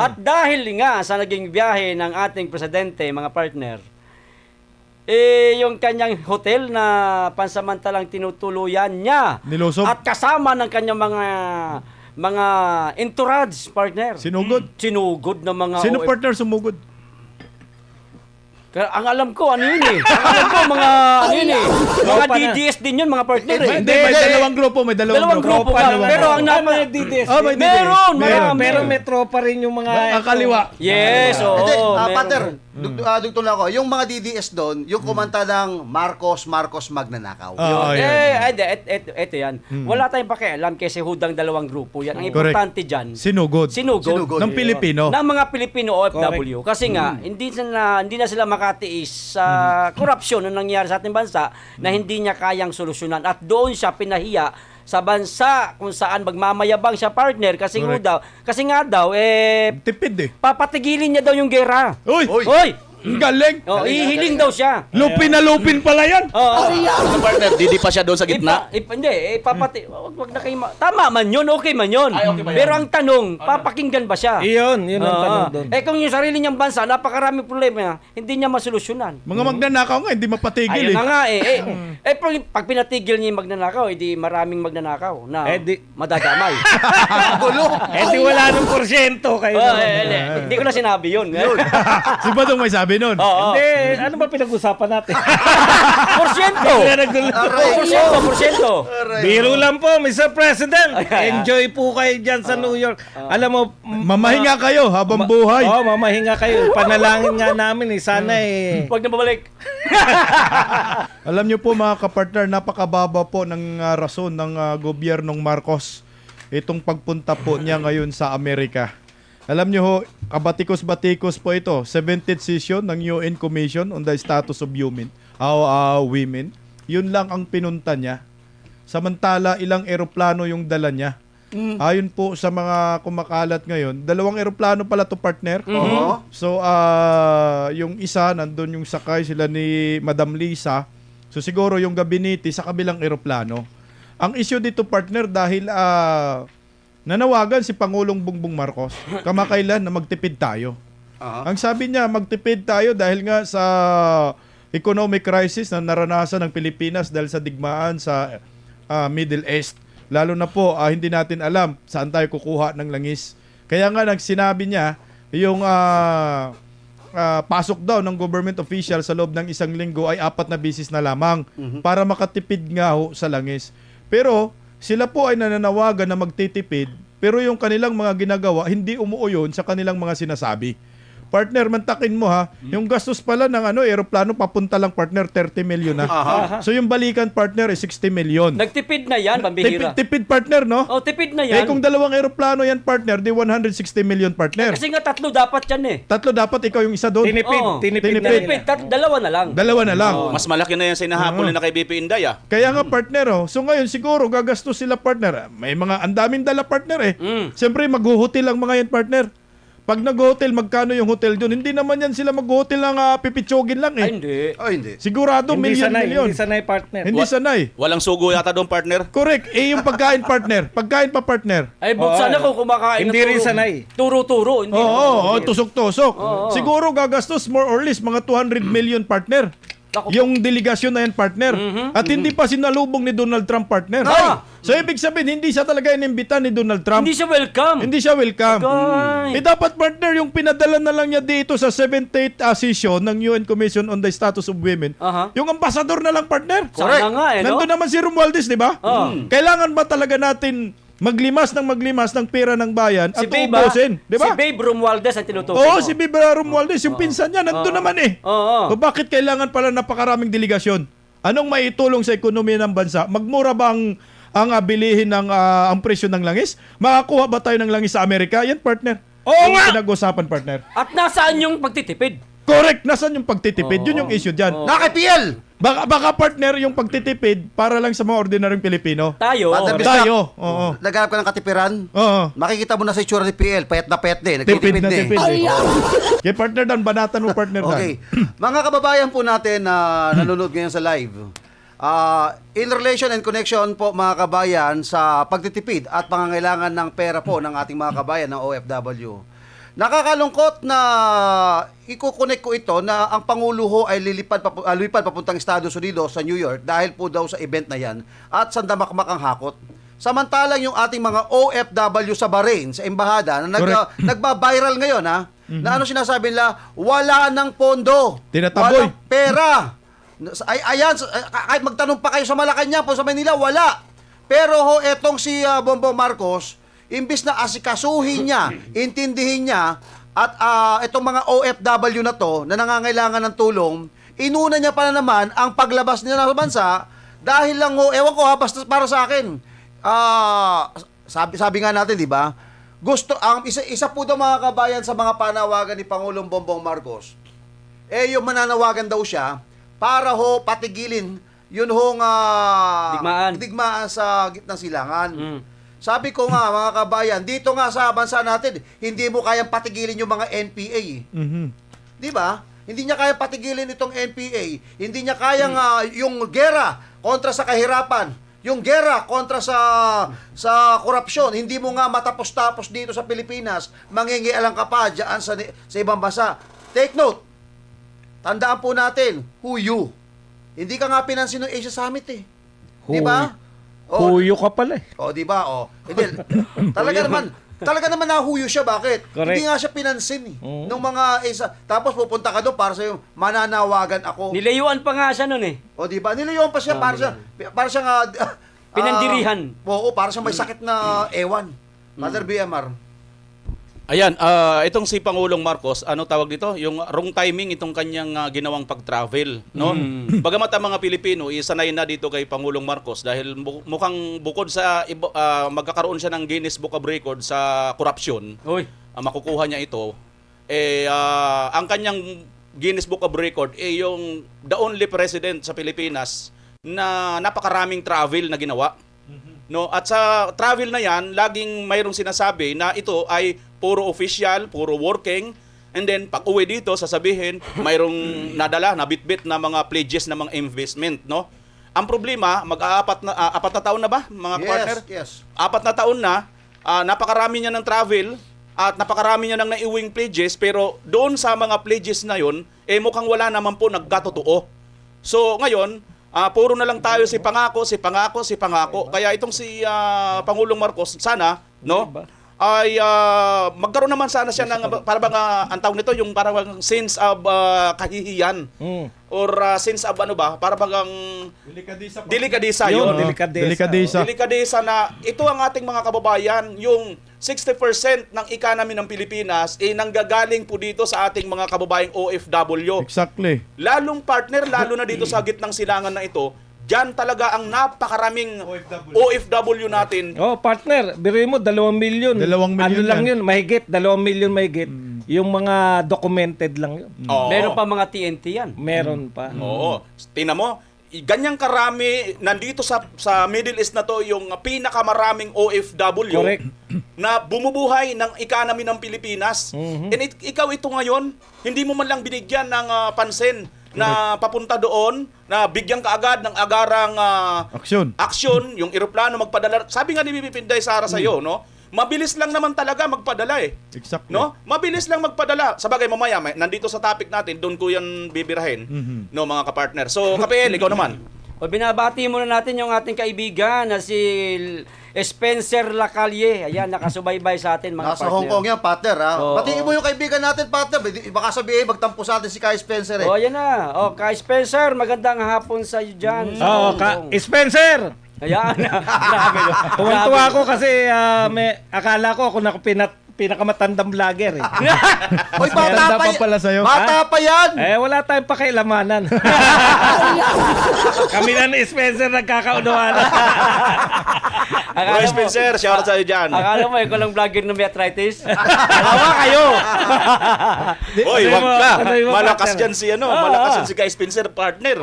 At dahil nga sa naging biyahe ng ating presidente, mga partner, yung kanyang hotel na pansamantalang tinutuluyan niya Nilusob. at kasama ng kanyang mga entourage, partner. Sinugod na mga Sino partner sumugod? Ang alam ko, ano yun eh. Ang alam ko, mga, ano yun eh. Mga DDS din yun, mga partner eh. Hindi, may dalawang grupo. Dalawang grupo ka. Pero ang mga DDS. may meron, marami. Pero may tropa rin yung mga... Ang kaliwa. Yes, oo. Hindi, meron. Pater, dugtong lang ako. Yung mga DDS doon, yung kumanta ng Marcos magnanakaw. Eto yan. Wala tayong pakialam kasi hudang dalawang grupo yan. Ang Correct. importante dyan, Sinugod. sinugod. Ng Pilipino. Ng mga Pilipino OFW. Kasi nga, hindi na sila makatiis sa korupsyon na nangyari sa ating bansa na hindi niya kayang solusyonan. At doon siya pinahiya sa bansa kung saan magmamayabang siya, partner. Kasi nga daw, Tipid eh. papatigilin niya daw yung gera. Uy! Hoy! Ang galing! Oh, ihiling daw siya. Lupin na lupin pala yan! Oo. Ano partner, didi pa siya doon sa gitna? Hindi, wag na kayo tama man yun, okay man yun. okay ba yan? Pero ang tanong, papakinggan ba siya? Yun ang Oo. tanong doon. Kung yung sarili niyang bansa, napakaraming problema, hindi niya masolusyonan. Mga magnanakaw nga, hindi mapatigil Ayun eh. na nga pag pinatigil niya yung magnanakaw, edi maraming magnanakaw na madadamay. Gulo. Di wala nung porsyento kayo. Hindi ko na sinabi yun. Si Badong may sabi nun. Oo. Hindi, ano ba pinag-usapan natin? Porsyento! Porsyento! Biro lang po, Mr. President. Enjoy po kayo dyan sa New York. Alam mo, Mamahinga kayo habang buhay. Oo, mamahinga kayo. Panalangin nga namin sana Huwag na babalik. Alam niyo po mga kapartner, napakababa po ng rason ng gobyernong Marcos itong pagpunta po niya ngayon sa Amerika. Alam niyo ho, kabatikos-batikos po ito, 70th session ng UN Commission on the Status of Women. Yun lang ang pinunta niya. Samantala, ilang eroplano yung dala niya. Ayon po sa mga kumakalat ngayon, 2 eroplano pala to, partner. So, yung isa, nandun yung sakay sila ni Madam Lisa. So, siguro yung gabinete sa kabilang eroplano. Ang issue dito, partner, dahil nanawagan si Pangulong Bongbong Marcos kamakailan na magtipid tayo. Ang sabi niya, magtipid tayo dahil nga sa economic crisis na naranasan ng Pilipinas dahil sa digmaan sa Middle East. Lalo na po, hindi natin alam saan tayo kukuha ng langis. Kaya nga sinabi niya, yung pasok daw ng government official sa loob ng 1 linggo ay 4 na bisis na lamang para makatipid nga ho sa langis. Pero sila po ay nananawagan na magtitipid, pero yung kanilang mga ginagawa, hindi umuuyon sa kanilang mga sinasabi. Partner, mantakin mo ha, yung gastos pala ng eroplano papunta lang, partner, 30 million na. So yung balikan, partner, 60 million. Nagtipid na yan, pambihira. Tipid, partner, no? Oh, tipid na yan. Kung 2 eroplano yan, partner, di 160 million, partner. Kasi nga 3 dapat yan eh. 3 dapat, ikaw yung isa doon. Tinipid na Tipid, nila. 2 na lang. 2 na lang. Mas malaki na yan sa inahabol na kay BP Inday ah. Kaya nga, partner, so ngayon siguro gagastos sila, partner. May mga andaming dala, partner Siyempre maghuhotel ang mga yan, partner. Pag nag-hotel, magkano yung hotel doon? Hindi naman yan sila mag-hotel ng pipitsogin lang Ay, hindi. Hindi. Sigurado Hindi milyon. sanay partner. Hindi sanay. Walang sugo yata doon partner. Correct. Yung pagkain, partner. Pagkain pa, partner. Ay, sana kung kumakain Hindi rin sanay. Turo-turo. Hindi. Oo, tusok-tusok. Siguro gagastos more or less mga 200 million, partner. Yung delegasyon na yan, partner. At hindi pa sinalubong ni Donald Trump, partner. So, ibig sabihin, hindi siya talaga inimbitan ni Donald Trump. Hindi siya welcome. Hindi siya welcome. Agay. Dapat, partner, yung pinadala na lang niya dito sa 78th session ng UN Commission on the Status of Women, yung ambasador na lang, partner. Sana nga no? Nandun naman si Romualdez, di ba? Kailangan ba talaga natin maglimas ng pera ng bayan at ubusin, di ba? Si Babe Romualdez ang tinutukoy Oo, mo. si Babe Romualdez, yung pinsan niya, nandun naman O bakit kailangan pala napakaraming delegasyon? Anong maitulong sa ekonomiya ng bansa? Magmura ba ang bilihin ng ang presyo ng langis? Makakuha ba tayo ng langis sa Amerika? Yan, partner. Oo nga! Pinag-usapan, partner. At nasaan yung pagtitipid? Correct! Nasaan yung pagtitipid? Yun yung issue dyan. Naka-PL! Baka partner yung pagtitipid para lang sa mga ordinaryong Pilipino. Tayo. Tayo. Oo. Naghanap ka ng katipiran, Oo. makikita mo na sa itsura ni PL, payat na Tipid nagtitipid na na tipid. Kaya partner Dan, banatan mo partner Dan. Okay. Mga kababayan po natin na nanonood ngayon sa live, in relation and connection po mga kabayan sa pagtitipid at pangangailangan ng pera po ng ating mga kabayan ng OFW. Nakakalungkot na ikukonek ko ito na ang Pangulo ho ay lilipad papuntang Estados Unidos sa New York dahil po daw sa event na yan at sandamakmak ang hakot. Samantalang yung ating mga OFW sa Bahrain, sa embahada, na nagba-viral ngayon ha, na ano sinasabi nila, wala ng pondo. Tinataboy. Walang pera. Ayan, kahit magtanong pa kayo sa Malacanang po sa Manila, wala. Pero ho, etong si Bongbong Marcos, imbis na asikasuhin niya, intindihin niya, at itong mga OFW na to, na nangangailangan ng tulong, inuna niya pa na naman ang paglabas nila sa bansa, dahil lang ho, ewan ko ha, basta para sa akin, sabi nga natin, di ba? Isa po daw mga kabayan sa mga panawagan ni Pangulong Bongbong Marcos, yung mananawagan daw siya, para ho patigilin yun hong digmaan sa gitnang silangan. Sabi ko nga mga kabayan, dito nga sa bansa natin, hindi mo kayang patigilin yung mga NPA. Di ba? Hindi niya kayang patigilin itong NPA. Hindi niya kayang yung gera kontra sa kahirapan, yung gera kontra sa korupsyon. Hindi mo nga matapos-tapos dito sa Pilipinas, mangingialam ka pa dyan sa ibang bansa. Take note. Tandaan po natin, who you? Hindi ka nga pinansin ng Asia Summit eh. Di ba? Huyo ka pala eh. Di ba? Hindi. Talaga naman nahuyo siya. Bakit? Correct. Hindi nga siya pinansin eh. Nung mga tapos pupunta ka doon para sa yung mananawagan ako. Nilayuan pa nga siya nun eh. Di ba? Nilayuan pa siya para siya nga Pinandirihan. Oo, para siya may sakit na ewan. Mother BMR. Ayan, itong si Pangulong Marcos, ano tawag dito? Yung wrong timing itong kanyang ginawang pag-travel, no? Bagamat ang mga Pilipino sanay na dito kay Pangulong Marcos dahil mukhang bukod sa magkakaroon siya ng Guinness Book of Record sa korupsyon, makukuha niya ito. Ang kanyang Guinness Book of Record yung the only president sa Pilipinas na napakaraming travel na ginawa. No, at sa travel na 'yan, laging mayroong sinasabi na ito ay puro official, puro working, and then pag uwi dito sasabihin mayroong nadala na bitbit na mga pledges na mga investment, no? Ang problema, apat na taon na ba, mga partner? Yes. 4 na taon na, napakarami niya ng travel at napakarami niya ng naiuwing pledges, pero doon sa mga pledges na 'yon, mukhang wala naman po nagkatotoo. So ngayon, puro na lang tayo si pangako. Kaya itong si Pangulong Marcos, sana, no, ay magkaroon naman sana siya ng, para bang, ang tawag nito, yung parang sense of kahihiyan. Or sense of ano ba, para bang delikadesa yun. Delikadesa na ito ang ating mga kababayan, yung 60% ng economy ng Pilipinas nanggagaling po dito sa ating mga kababayang OFW. Exactly. Lalong partner, lalo na dito sa gitnang silangan na ito, diyan talaga ang napakaraming OFW natin. Partner, biruin mo, 2 million. 2 million ano lang yan. yun, mahigit, 2 million mahigit. Yung mga documented lang yun. Oo. Meron pa mga TNT yan. Meron pa. Oo. Tingnan mo, ganyang karami nandito sa Middle East na to, yung pinakamaraming OFW Correct. na bumubuhay ng economy ng Pilipinas. And ikaw ito ngayon, hindi mo man lang binigyan ng pansin na papunta doon, na bigyan ka agad ng agarang aksyon, yung eroplano magpadala. Sabi nga ni Bibi Pinday Sara sa'yo, no? Mabilis lang naman talaga magpadala eh. Exactly. No? Mabilis lang magpadala. Sabagay mamaya, nandito sa topic natin, doon ko yan bibirahin, no, mga kapartner. So, KPL, ikaw naman. Binabati muna natin yung ating kaibigan na si Spencer Lacalle. Ayan, nakasubaybay sa atin, mga Nasa partner. Hong Kong yan, partner. Oo. Batiin mo yung kaibigan natin, partner. Baka sabihin, magtampo sa atin si Kai Spencer eh. Yan na. Kay Spencer, magandang hapon sa iyo dyan. sa Hong Kong. Spencer! Ayan. Grabe. Tuwang-tuwa ako kasi akala ko ako pinakamatandang vlogger eh. Oy, bata Ganda pa pa pala sa'yo. Bata pa yan! Wala tayong pakialamanan. Kami na ni Spencer nagkakaunawan. Roy Spencer, shout out sa'yo dyan. Akala mo, ikaw lang vlogger ng may arthritis? Alawa kayo! Hoy, wag ka. Ano yung Malakas partner? yan si malakas yan si Guy Spencer, partner.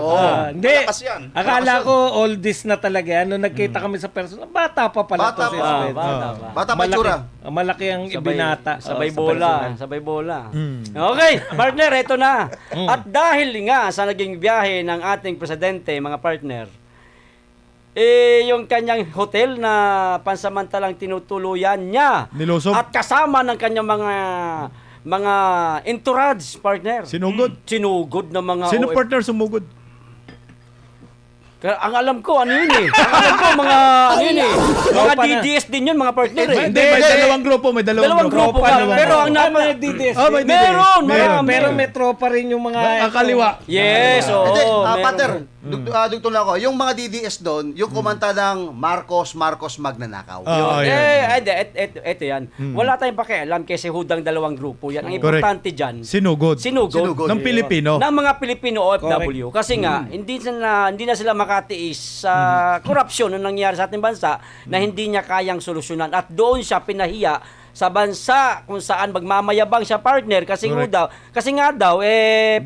Hindi. Malakas yan. Akala ko oldies na talaga yan. Nung nagkita kami sa person, bata pa pala Bata to si pa. Spencer. Bata pa. Bata pa itsura. Malaki ang ibinata. Sabay sa bola. personal. Sabay bola. Okay, partner, ito na. At dahil nga sa naging biyahe ng ating presidente, mga partner, yung kanyang hotel na pansamantalang tinutuluyan niya Nilusob. at kasama ng kanyang mga mga entourage partner. Sinugod. Sinugod na mga Sino OF. partner sumugod? Ang alam ko, ano yun eh. Ang alam ko, mga, ano yun eh. Mga Tropa na. DDS din yun, mga partner eh. Hindi, may dalawang grupo, may Dalawang grupo Tropa ka. naman. Pero ang Ah, napa... may DDS. Oh, may din. Meron, Meron. marami. Pero may tropa rin yung mga... Ang kaliwa. Yes, oo. Hindi, meron. Pater, dugtong lang ako. Yung mga DDS doon, yung kumanta ng Marcos magnanakaw. Oo, yan. Eto yan. Wala tayong pakialam kasi hudang dalawang grupo yan. Ang Correct. importante dyan, Sinugod. sinugod. Ng Pilipino. Ng mga Pilipino OFW. Kasi nga, hindi na sila makatiis sa korupsyon na nangyari sa ating bansa na hindi niya kayang solusyonan. At doon siya pinahiya sa bansa kung saan magmamayabang siya partner kasi nga daw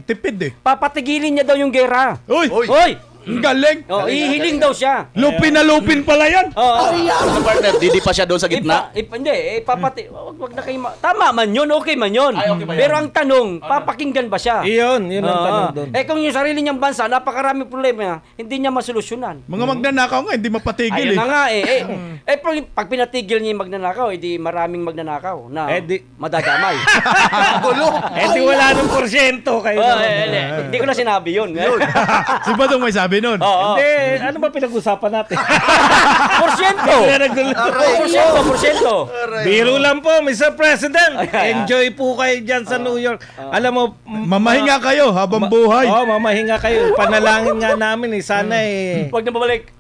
Tipid eh. papatigilin niya daw yung gera. Uy! Hoy! Ang galing! Oh, ihiling daw siya. Lupin na lupin pala yan! Oo. Ano partner, didi pa siya doon sa gitna? Hindi, wag na kayo tama man yun, okay man yun. Ay, okay ba yan? Pero ang tanong, papakinggan ba siya? Yun ang tanong doon. Kung yung sarili niyang bansa, napakarami problema, hindi niya masolusyonan. Mga magnanakaw nga, hindi mapatigil Ayun eh. na nga pag pinatigil niya yung magnanakaw, edi maraming magnanakaw na madadamay. Di wala nang porsyento kayo. Hindi ko na sinabi yun. Si Badong may sabi nun. Oo. Hindi, ano ba pinag-usapan natin? Porsyento! Porsyento! Biro lang po, Mr. President. Enjoy po kayo dyan sa New York. Alam mo, Mamahinga kayo habang buhay. Oo, mamahinga kayo. Panalangin nga namin sana Huwag na babalik.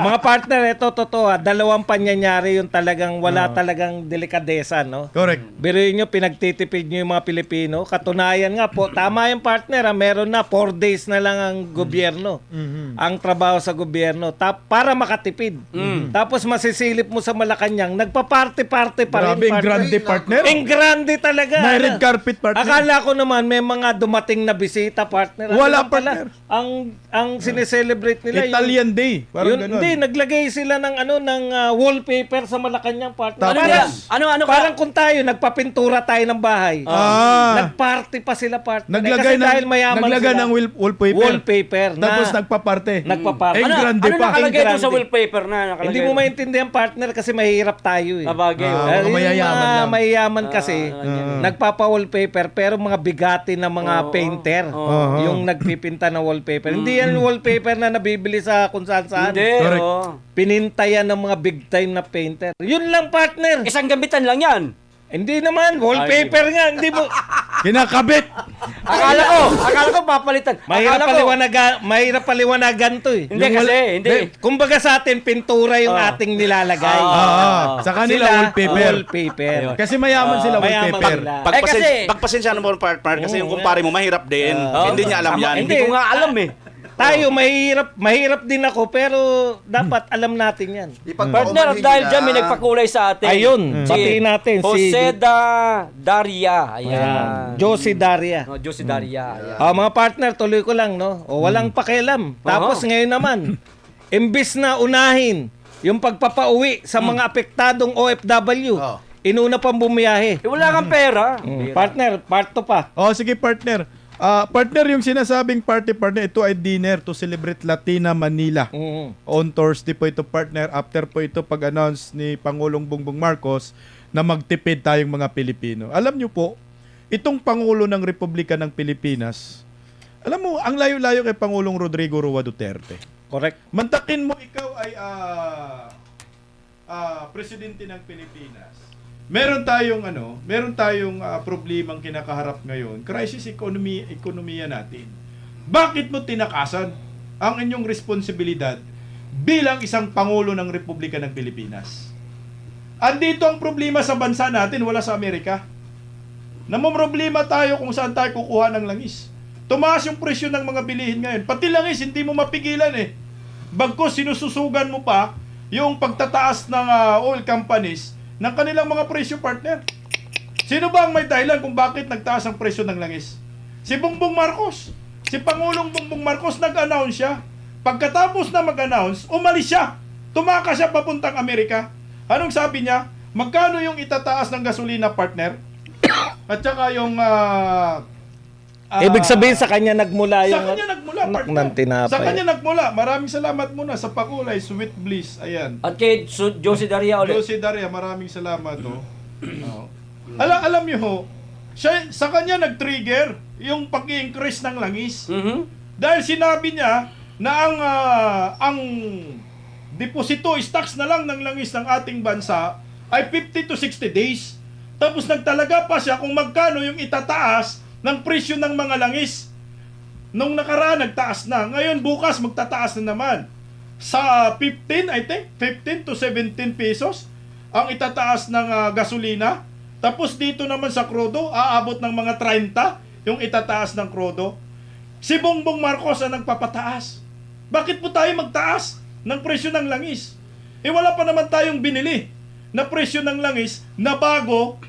Mga partner, ito totoo dalawang panyanyari yung talagang wala talagang delikadesa, no? Correct. Biruin nyo, pinagtitipid nyo yung mga Pilipino. Katunayan nga po, tama yung partner, meron na 4 days na lang ang gobyerno. Ang trabaho sa gobyerno. Para makatipid. Tapos masisilip mo sa Malacanang, nagpa-party-party pa rin. Grabe, ang grande partner. Ang grande talaga. May red carpet partner. Akala ko naman may mga dumating na bisita partner. Wala, lang pala, partner. ang sineselebrate nila Italian Day. Parang ganun. hindi, naglagay sila ng wallpaper sa Malacanang partner. Tapos, Parang kung tayo nagpapintura tayo ng bahay. Nagparty pa sila partner. Naglagay Kasi dahil mayaman naglagay sila. ng wallpaper. Wallpaper Tapos nagpaparte. Nagpaparte. Eh, grande ano pa. nakalagay doon sa Grande. wallpaper na nakalagay? Hindi mo maintindihan partner kasi mahirap tayo eh. Sabagay, Ah, oh. mga mayayaman lang. Mayayaman kasi nagpapa-wallpaper pero mga bigati na mga painter yung nagpipinta ng wallpaper. Hindi yan wallpaper na nabibili sa kung saan-saan. Hindi, Correct. oh. Pininta yan ng mga big time na painter. Yun lang partner. Isang gamitan lang yan. Hindi naman, wallpaper nga. Hindi mo. Kinakabit. Akala ko papalitan. Mahirap paliwanagan to eh. Hindi kasi, hindi. Kumbaga sa atin, pintura yung ating nilalagay. Sa kanila, wallpaper. Wallpaper. Kasi mayaman sila mayaman wallpaper. sila. kasi- Pagpasensya mo partner kasi yung kumpare mo mahirap din. Hindi niya alam yan. Hindi ko nga alam eh. Tayo, mahirap din ako, pero dapat alam natin yan. Partner, dahil dyan may nagpakulay sa atin. Ayun, batiin natin si Jose Daria. Ayan. Josie Daria. Jose Daria. Ayan. Mga partner, tuloy ko lang, no? O, walang pakialam. Tapos ngayon naman, imbis na unahin yung pagpapauwi sa mga apektadong OFW, inuna pang bumiyahe. Wala kang pera. Partner, part 2 pa. Sige partner. Partner, yung sinasabing party partner, ito ay dinner to celebrate Latina Manila. On Thursday po ito partner. After po ito pag-announce ni Pangulong Bongbong Marcos na magtipid tayong mga Pilipino. Alam nyo po, itong Pangulo ng Republika ng Pilipinas, alam mo, ang layo-layo kay Pangulong Rodrigo Roa Duterte. Correct. Mantakin mo ikaw ay presidente ng Pilipinas. Meron tayong problemang kinakaharap ngayon. Crisis ekonomiya natin. Bakit mo tinakasan ang inyong responsibilidad bilang isang pangulo ng Republika ng Pilipinas? Andito ang problema sa bansa natin, wala sa Amerika. Namomroblema tayo kung saan tayo kukuha ng langis. Tumaas yung presyo ng mga bilihin ngayon. Pati langis, hindi mo mapigilan eh. Bagkus sinususugan mo pa yung pagtataas ng oil companies ng kanilang mga presyo, partner. Sino ba ang may dahilan kung bakit nagtaas ang presyo ng langis? Si Bongbong Marcos. Si Pangulong Bongbong Marcos nag-announce siya. Pagkatapos na mag-announce, umalis siya. Tumakas siya papuntang Amerika. Anong sabi niya? Magkano yung itataas ng gasolina, partner? At saka yung Ibig sabihin sa kanya nagmula yung... sa kanya nagmula, anak partner. ng tinapay. Sa kanya nagmula. Maraming salamat muna sa pakulay, Sweet Bliss. Ayan. At kay Jose Daria ulit. Jose Daria, maraming salamat. Alam niyo ho, sa kanya nag-trigger yung pag-increase ng langis. Dahil sinabi niya na ang deposito stocks na lang ng langis ng ating bansa ay 50 to 60 days. Tapos nagtalaga pa siya kung magkano yung itataas ng presyo ng mga langis. Nung nakaraan, nagtaas na. Ngayon, bukas, magtataas na naman. Sa 15, I think, 15 to 17 pesos ang itataas ng gasolina. Tapos dito naman sa krudo, aabot ng mga 30 yung itataas ng krudo. Si Bongbong Marcos ang nagpapataas. Bakit po tayo magtaas ng presyo ng langis? Wala pa naman tayong binili na presyo ng langis na bago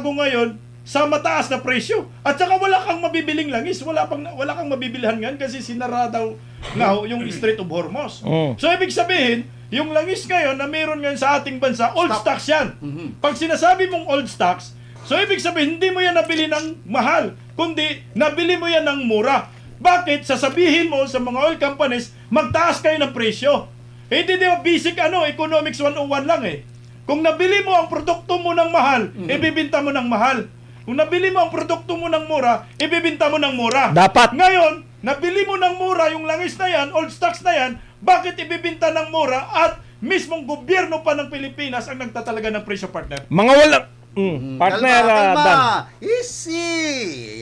ngayon sa mataas na presyo. At saka wala kang mabibiling langis, wala kang mabibilhan ngayon kasi sinara daw nga yung Strait of Hormuz. So ibig sabihin, yung langis ngayon na meron ngayon sa ating bansa, old stocks yan. Pag sinasabi mong old stocks, so ibig sabihin hindi mo yan nabili ng mahal, kundi nabili mo yan ng mura. Bakit? Sasabihin mo sa mga oil companies, magtaas kayo ng presyo. Hindi ba basic economics 101 lang eh. Kung nabili mo ang produkto mo ng mahal, ibibinta mo ng mahal. Kung nabili mo ang produkto mo ng mura, ibibinta mo ng mura. Dapat. Ngayon, nabili mo ng mura yung langis na yan, old stocks na yan, bakit ibibinta ng mura at mismong gobyerno pa ng Pilipinas ang nagtatalaga ng presyo, partner? Mga wala... partner, Kalma, Dan. Easy.